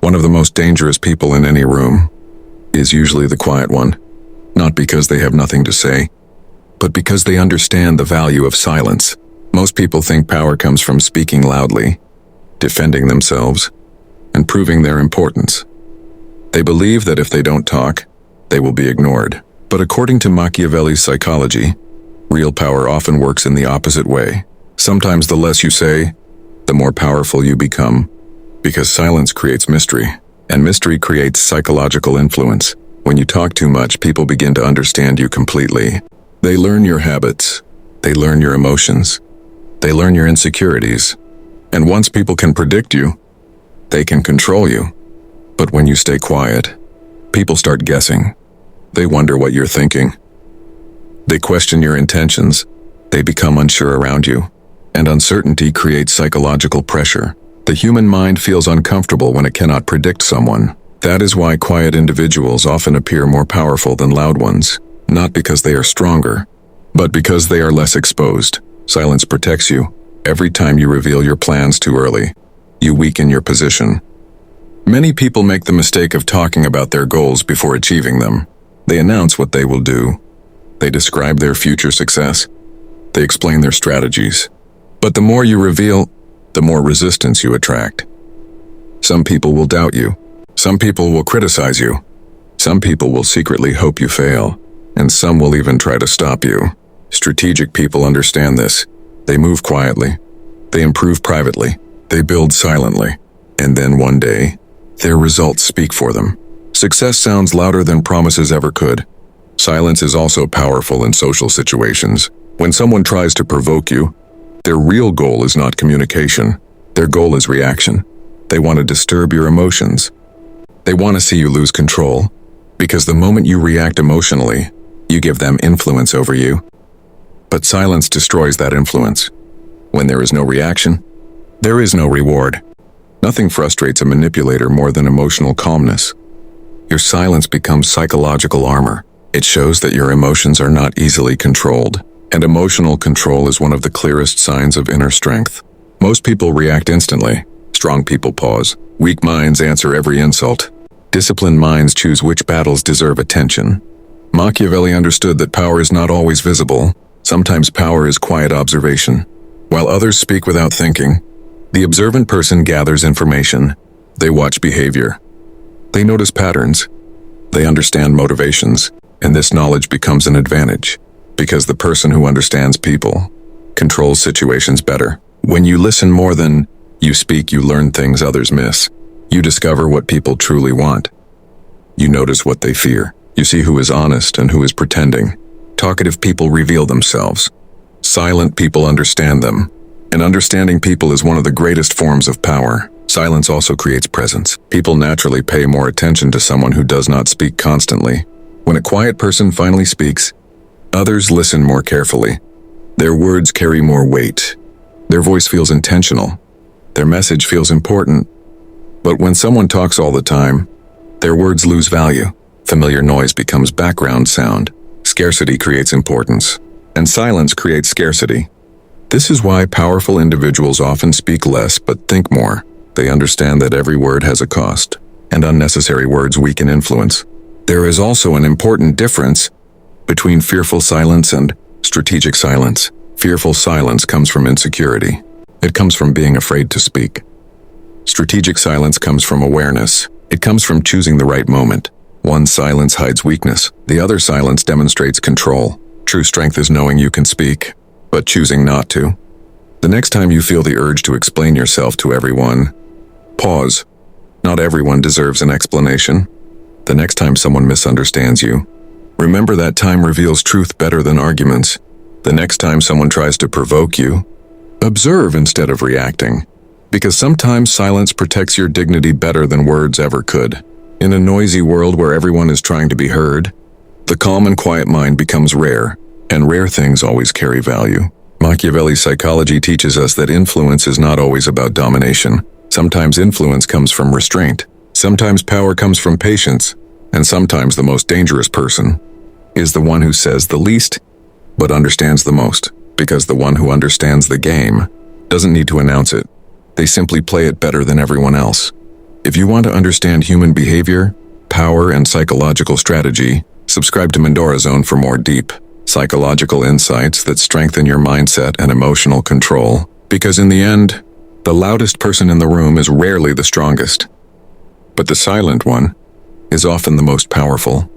One of the most dangerous people in any room is usually the quiet one, not because they have nothing to say, but because they understand the value of silence. Most people think power comes from speaking loudly, defending themselves, and proving their importance. They believe that if they don't talk, they will be ignored. But according to Machiavelli's psychology, real power often works in the opposite way. Sometimes the less you say, the more powerful you become, because silence creates mystery, and mystery creates psychological influence. When you talk too much, people begin to understand you completely. They learn your habits, they learn your emotions, they learn your insecurities, and once people can predict you, they can control you. But when you stay quiet, people start guessing. They wonder what you're thinking. They question your intentions. They become unsure around you. And uncertainty creates psychological pressure. The human mind feels uncomfortable when it cannot predict someone. That is why quiet individuals often appear more powerful than loud ones. Not because they are stronger, but because they are less exposed. Silence protects you. Every time you reveal your plans too early, you weaken your position. Many people make the mistake of talking about their goals before achieving them. They announce what they will do. They describe their future success. They explain their strategies. But the more you reveal, the more resistance you attract. Some people will doubt you. Some people will criticize you. Some people will secretly hope you fail. And some will even try to stop you. Strategic people understand this. They move quietly. They improve privately. They build silently. And then one day, their results speak for them. Success sounds louder than promises ever could. Silence is also powerful in social situations. When someone tries to provoke you, their real goal is not communication. Their goal is reaction. They want to disturb your emotions. They want to see you lose control. Because the moment you react emotionally, you give them influence over you. But silence destroys that influence. When there is no reaction, there is no reward. Nothing frustrates a manipulator more than emotional calmness. Your silence becomes psychological armor. It shows that your emotions are not easily controlled, and emotional control is one of the clearest signs of inner strength. Most people react instantly. Strong people pause. Weak minds answer every insult. Disciplined minds choose which battles deserve attention. Machiavelli understood that power is not always visible. Sometimes power is quiet observation. While others speak without thinking, the observant person gathers information. They watch behavior. They notice patterns. They understand motivations. And this knowledge becomes an advantage, because the person who understands people controls situations better. When you listen more than you speak, you learn things others miss. You discover what people truly want. You notice what they fear. You see who is honest and who is pretending. Talkative people reveal themselves. Silent people understand them. And understanding people is one of the greatest forms of power. Silence also creates presence. People naturally pay more attention to someone who does not speak constantly. When a quiet person finally speaks, others listen more carefully. Their words carry more weight. Their voice feels intentional. Their message feels important. But when someone talks all the time, their words lose value. Familiar noise becomes background sound. Scarcity creates importance, and silence creates scarcity. This is why powerful individuals often speak less but think more. They understand that every word has a cost, and unnecessary words weaken influence. There is also an important difference between fearful silence and strategic silence. Fearful silence comes from insecurity. It comes from being afraid to speak. Strategic silence comes from awareness. It comes from choosing the right moment. One silence hides weakness. The other silence demonstrates control. True strength is knowing you can speak, but choosing not to. The next time you feel the urge to explain yourself to everyone, pause. Not everyone deserves an explanation. The next time someone misunderstands you, remember that time reveals truth better than arguments. The next time someone tries to provoke you, observe instead of reacting. Because sometimes silence protects your dignity better than words ever could. In a noisy world where everyone is trying to be heard, the calm and quiet mind becomes rare, and rare things always carry value. Machiavelli's psychology teaches us that influence is not always about domination. Sometimes influence comes from restraint. Sometimes power comes from patience. And sometimes the most dangerous person is the one who says the least, but understands the most. Because the one who understands the game doesn't need to announce it. They simply play it better than everyone else. If you want to understand human behavior, power, and psychological strategy, subscribe to Mandora Zone for more deep, psychological insights that strengthen your mindset and emotional control. Because in the end, the loudest person in the room is rarely the strongest, but the silent one is often the most powerful.